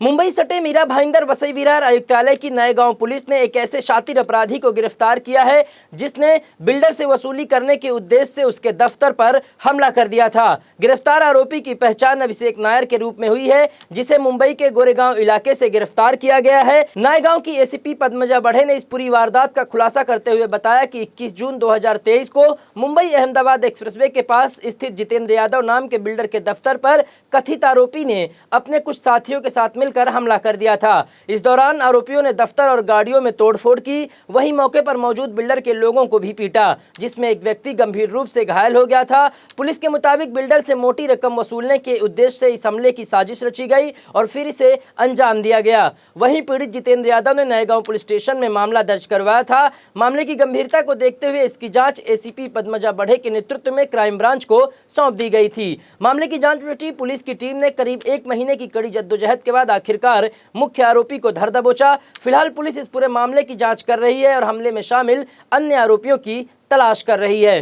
मुंबई सटे मीरा भाईंदर वसई विरार आयुक्तालय की नए गांव पुलिस ने एक ऐसे शातिर अपराधी को गिरफ्तार किया है जिसने बिल्डर से वसूली करने के उद्देश्य से उसके दफ्तर पर हमला कर दिया था। गिरफ्तार आरोपी की पहचान अभिषेक नायर के रूप में हुई है, जिसे मुंबई के गोरेगांव इलाके से गिरफ्तार किया गया है। नए गांव की एसीपी पद्मजा बढ़े ने इस पूरी वारदात का खुलासा करते हुए बताया कि 21 जून 2023 को मुंबई अहमदाबाद एक्सप्रेसवे के पास स्थित जितेंद्र यादव नाम के बिल्डर के दफ्तर पर कथित आरोपी ने अपने कुछ साथियों के साथ कर हमला कर दिया था। इस दौरान आरोपियों ने दफ्तर और गाड़ियों में तोड़फोड़ की, वहीं मौके पर मौजूद बिल्डर के लोगों को भी पीटा, जिसमें एक व्यक्ति गंभीर रूप से घायल हो गया था। पुलिस के मुताबिक बिल्डर से मोटी रकम वसूलने के उद्देश्य से इस हमले की साजिश रची गई और फिर इसे अंजाम दिया गया। वहीं पीड़ित जितेंद्र यादव ने नएगांव पुलिस स्टेशन में मामला दर्ज करवाया था। मामले की गंभीरता को देखते हुए इसकी जांच एसीपी पद्मजा बढ़े के नेतृत्व में क्राइम ब्रांच को सौंप दी गई थी। मामले की जांच में पुलिस की टीम ने करीब 1 महीने की कड़ी जद्दोजहद के बाद आखिरकार मुख्य आरोपी को धर दबोचा। फिलहाल पुलिस इस पूरे मामले की जांच कर रही है और हमले में शामिल अन्य आरोपियों की तलाश कर रही है।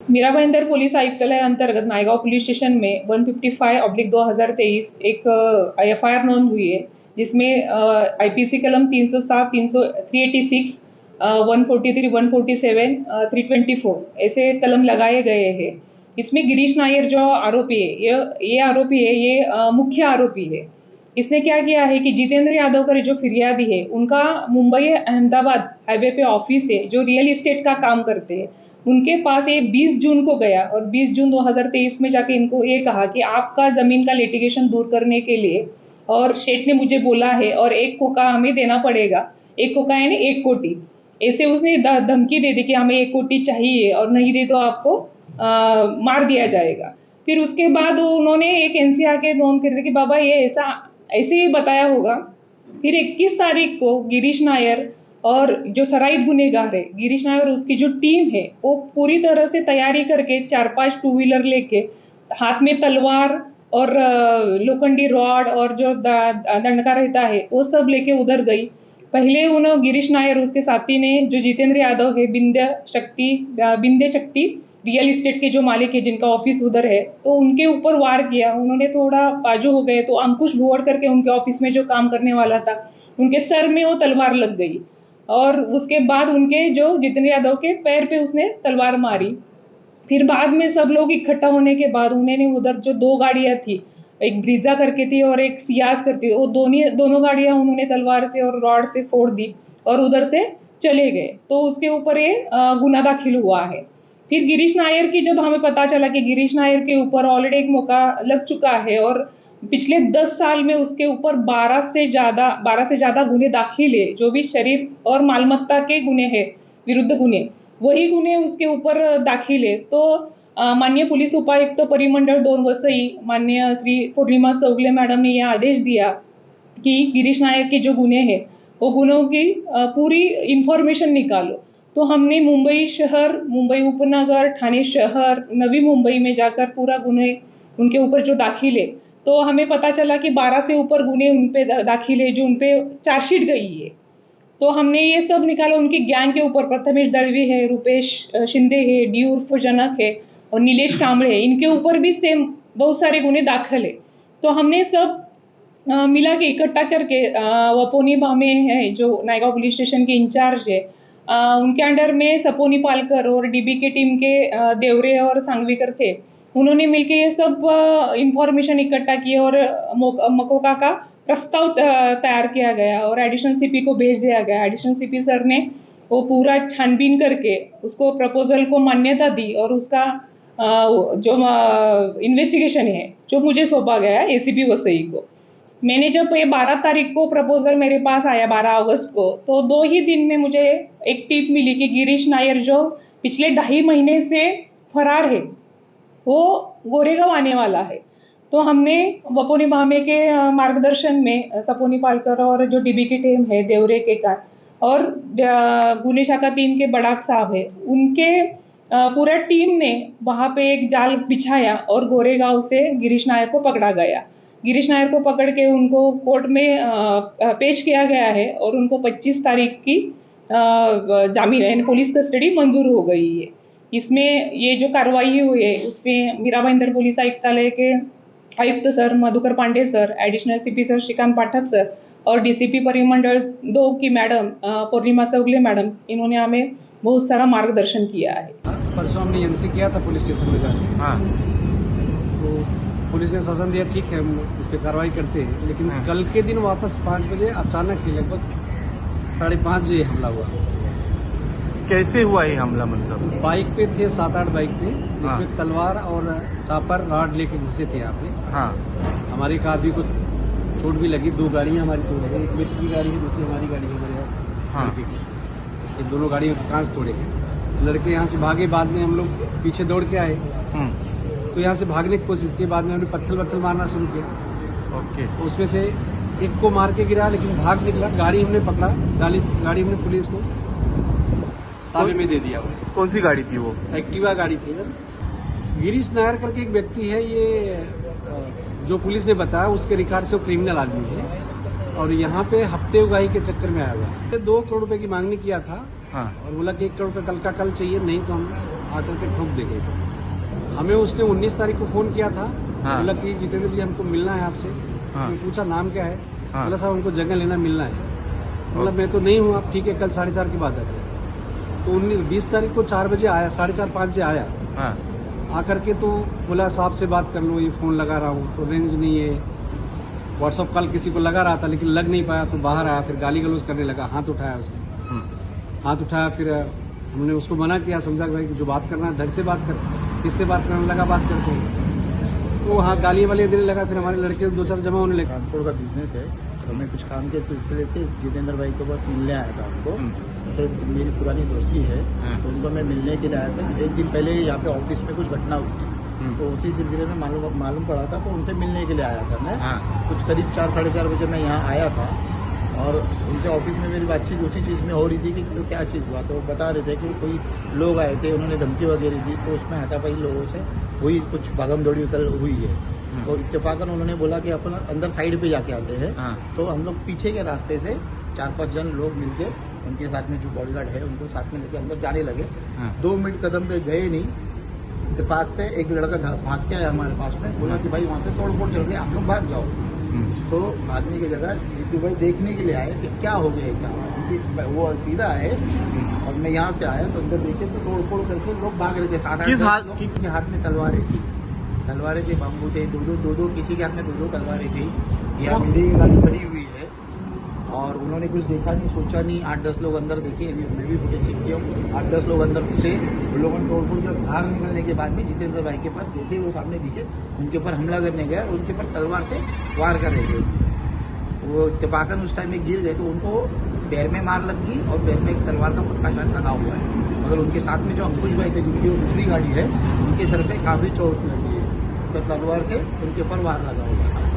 मीरा भाईंदर पुलिस आयुक्तालय अंतर्गत नायगांव पुलिस स्टेशन में 155/2023 एक एफआईआर नोंद हुई है, जिसमें आईपीसी कलम 307, 386, 143, 147, 324 ऐसे कलम लगाए गए हैं। इसमें गिरीश नायर जो आरोपी है, ये आरोपी है, ये मुख्य आरोपी है। इसने क्या किया है कि जितेंद्र यादव का जो फिरियादी है, उनका मुंबई अहमदाबाद हाईवे पे ऑफिस है, जो रियल एस्टेट का काम करते हैं। उनके पास ये 20 जून को गया और 20 जून 2023 में जाके इनको ये कहा कि आपका जमीन का लिटिगेशन दूर करने के लिए, और शेठ ने मुझे बोला है और 1 कोका हमें देना पड़ेगा। 1 कोका यानी 1 कोटी। ऐसे उसने धमकी दे दी कि हमें 1 कोटी चाहिए और नहीं दे तो आपको मार दिया जाएगा। फिर उसके बाद उन्होंने एक एनसीआर के नोंद कर दी कि बाबा ये ऐसे ही बताया होगा। फिर 21 तारीख को गिरीश नायर और जो सराइत गुनेगार है, गिरीश नायर और उसकी जो टीम है, वो पूरी तरह से तैयारी करके 4-5 टू व्हीलर लेके, हाथ में तलवार और लोखंडी रॉड और जो दंडका रहता है, वो सब लेके उधर गई। पहले उन्होंने गिरीश नायर उसके साथी ने, जो जितेंद्र यादव है, बिंदे शक्ति रियल एस्टेट के जो मालिक है, जिनका ऑफिस उधर है, तो उनके ऊपर वार किया। उन्होंने थोड़ा बाजू हो गए तो अंकुश भुवड़ करके उनके ऑफिस में जो काम करने वाला था, उनके सर में वो तलवार लग गई और उसके बाद उनके जो जितेंद्र यादव के पैर पे उसने तलवार मारी। फिर बाद में सब लोग इकट्ठा होने के बाद उन्होंने उधर जो 2 गाड़ियां थी, एक ब्रीजा करके थी और एक सियाज करती थी, वो दोनों गाड़ियां उन्होंने तलवार से और रॉड से फोड़ दी और उधर से चले गए। तो उसके ऊपर ये गुना दाखिल हुआ है। फिर गिरीश नायर की जब हमें पता चला कि गिरीश नायर के ऊपर ऑलरेडी एक मौका लग चुका है और पिछले 10 साल में उसके ऊपर 12 से ज़्यादा गुने दाखिल है, जो भी शरीर और मालमत्ता के गुने हैं, विरुद्ध गुने, वही गुने उसके ऊपर दाखिल है। तो माननीय पुलिस उपायुक्त परिमंडल 2 वसई माननीय श्री पूर्णिमा चौगले मैडम ने यह आदेश दिया कि गिरीश नायर के जो गुने हैं, वो गुनों की पूरी इंफॉर्मेशन निकालो। तो हमने मुंबई शहर, मुंबई उपनगर, ठाणे शहर, नवी मुंबई में जाकर पूरा गुने उनके ऊपर जो दाखिल है, तो हमें पता चला कि 12 से ऊपर गुने उन पे दाखिल है, जो उन पे चार्जशीट गई है। तो हमने ये सब निकाला उनकी गैंग के ऊपर। प्रथमेश दळवी है, रुपेश शिंदे है, डी उर्फ जनक है और नीलेश कांबळे है। इनके ऊपर भी सेम बहुत सारे गुने दाखिल है। तो हमने सब मिला के इकट्ठा करके वपोनी भामे है, जो नायगांव पुलिस स्टेशन के इंचार्ज है, उनके अंडर में सपोनी पालकर और डीबी के टीम के देवरे और सांगवीकर थे। उन्होंने मिलके ये सब इंफॉर्मेशन इकट्ठा की और मकोका का प्रस्ताव तैयार किया गया और एडिशनल सीपी को भेज दिया गया। एडिशनल सीपी सर ने वो पूरा छानबीन करके उसको प्रपोजल को मान्यता दी और उसका जो इन्वेस्टिगेशन है, जो मुझे सौंपा गया है एसीपी वसई को। मैंने जब ये 12 तारीख को प्रपोजल मेरे पास आया, 12 अगस्त को, तो 2 ही दिन में मुझे एक टिप मिली कि गिरीश नायर जो पिछले 2.5 महीने से फरार है, वो गोरेगांव आने वाला है। तो हमने वपोनी भामे के मार्गदर्शन में सपोनी पालकर और जो डीबी की टीम है, देवरे के का और गुने शाखा 3 के बड़ाक साहब है, उनके पूरा टीम ने वहाँ पे एक जाल बिछाया और गोरेगांव से गिरीश नायर को पकड़ा गया। गिरीश नायर को पकड़ के उनको कोर्ट में पेश किया गया है और उनको 25 तारीख की जामीन यानी पुलिस कस्टडी मंजूर हो गई है। इसमें ये जो कार्रवाई हुई है उसमें मीरा भाईंदर पुलिस आयुक्तालय के आयुक्त sir Madhukar Pandey sir, additional CP sir Shrikant Pathak sir और डीसीपी परिमंडल 2 की मैडम पूर्णिमा चौगले मैडम, इन्होंने हमें बहुत सारा मार्गदर्शन किया है। परसों हमने एनसी किया था पुलिस स्टेशन में जाके। हाँ। तो पुलिस ने शासन दिया, ठीक है हम इस पर कार्रवाई करते हैं, लेकिन कल के दिन वापस 5 बजे अचानक ही लगभग 5:30 बजे हमला हुआ। कैसे हुआ ये हमला? मतलब बाइक पे थे 7-8 बाइक पे, जिसमें तलवार और चापर राड लेके घुसे थे यहाँ पे। हाँ। हमारे एक आदमी को चोट भी लगी, 2 गाड़ियाँ हमारी तोड़ गई, एक मित्र की गाड़ी है, दूसरी हमारी गाड़ी है मेरे हाँ। लड़के की। ये दोनों गाड़ियों के कांच तोड़े गए। लड़के यहाँ से भागे, बाद में हम लोग पीछे दौड़ के आए तो यहाँ से भागने की कोशिश की, बाद में हमने पत्थर मारना शुरू किया। ओके। तो उसमें से एक को मार के गिरा, लेकिन भाग निकला। गाड़ी हमने पकड़ा, गाड़ी हमने पुलिस को ताबे में दे दिया। कौन सी गाड़ी थी वो? एक्टिवा गाड़ी थी सर। गिरीश नायर करके एक व्यक्ति है, ये जो पुलिस ने बताया उसके रिकॉर्ड से वो क्रिमिनल आदमी है और यहाँ पे हफ्ते उगाही के चक्कर में आया हुआ। 2 करोड़ रुपए की मांगनी किया था। हाँ। और बोला कि 1 करोड़ रुपए कल का कल चाहिए, नहीं तो हम आकर के ठोक देंगे। हमें उसने 19 तारीख को फोन किया था। हाँ। बोला कि जितेंद्र जी हमको मिलना है आपसे। हाँ। मैं पूछा नाम क्या है? हाँ। बोला साहब हमको जगह लेना मिलना है। मतलब मैं तो नहीं हूँ, आप ठीक है कल 4:30 की बात है। तो 20 तारीख को 4 बजे आया, 4:30-5 बजे आया। हाँ। आकर के तो बोला साहब से बात कर लो, ये फोन लगा रहा हूँ तो रेंज नहीं है। व्हाट्सअप कॉल किसी को लगा रहा था लेकिन लग नहीं पाया, तो बाहर आया, फिर गाली गलौज करने लगा, हाथ उठाया उसने। हाथ उठाया, फिर हमने उसको मना किया, समझा कि भाई जो बात करना है ढंग से बात कर, किससे बात करने लगा, बात करते हैं तो हाँ गाली वाली देने लगा। फिर हमारे लड़के 2-4 जमा होने लगे। ट्रांसपोर्ट का बिजनेस है, तो मैं कुछ काम के सिलसिले से जितेंद्र भाई के पास मिलने आया था उनको। तो मेरी पुरानी दोस्ती है, तो उनको मैं मिलने के लिए आया था। 1 दिन पहले यहाँ पे ऑफिस में कुछ घटना हुई थी, तो उसी सिलसिले में मालूम पड़ा था, तो उनसे मिलने के लिए आया था मैं। कुछ करीब 4-4:30 बजे मैं यहाँ आया था और उनसे ऑफिस में मेरी बातचीत उसी चीज़ में हो रही थी कि तो क्या चीज़ हुआ। तो बता रहे थे कि कोई लोग आए थे, उन्होंने धमकी वगैरह दी, तो उसमें हाथापाई लोगों से हुई, कुछ भागम दौड़ी कल हुई है। तो इत्तेफाकन उन्होंने बोला कि अपन अंदर साइड पे जाके आते हैं। तो हम लोग पीछे के रास्ते से 4-5 जन लोग मिलके उनके साथ में जो बॉडीगार्ड है उनको साथ में लेके अंदर जाने लगे। 2 मिनट कदम पे गए नहीं, इत्तेफाक से एक लड़का भाग के आया हमारे पास में, बोला कि भाई वहाँ पे तोड़-फोड़ चल रही है, आप लोग भाग जाओ। तो भागने की जगह जीतू भाई देखने के लिए आए कि क्या हो गया ऐसा, क्योंकि वो सीधा आए और मैं यहाँ से आया तो अंदर देखे तो तोड़-फोड़ करके लोग भाग रहे थे। 7-8 लोग के हाथ में तलवारें थी, बाम्बू थे, दो किसी के हाथ में 2 तलवारें थी। यहाँ मेरी गाड़ी खड़ी हुई है और उन्होंने कुछ देखा नहीं, सोचा नहीं। 8-10 लोग अंदर देखे, मैं भी फुटेज चेक किया हूँ। 8-10 लोग अंदर घुसे, उन लोगों ने तोड़फोड़ कर बाहर निकलने के बाद में जितेंद्र भाई के पास जैसे ही वो सामने दिखे उनके ऊपर हमला करने गए और उनके ऊपर तलवार से वार कर रहे थे। वो इत्तेफाकन उस टाइम में गिर गए तो उनको पैर में मार लग गई और पैर में एक तलवार का फटका शायद लगा हुआ है, मगर उनके साथ में जो अंकुश भाई थे जिनकी वो दूसरी गाड़ी है उनके सर पे काफ़ी चोट लगी है, तो तलवार से उनके ऊपर वार लगा हुआ है।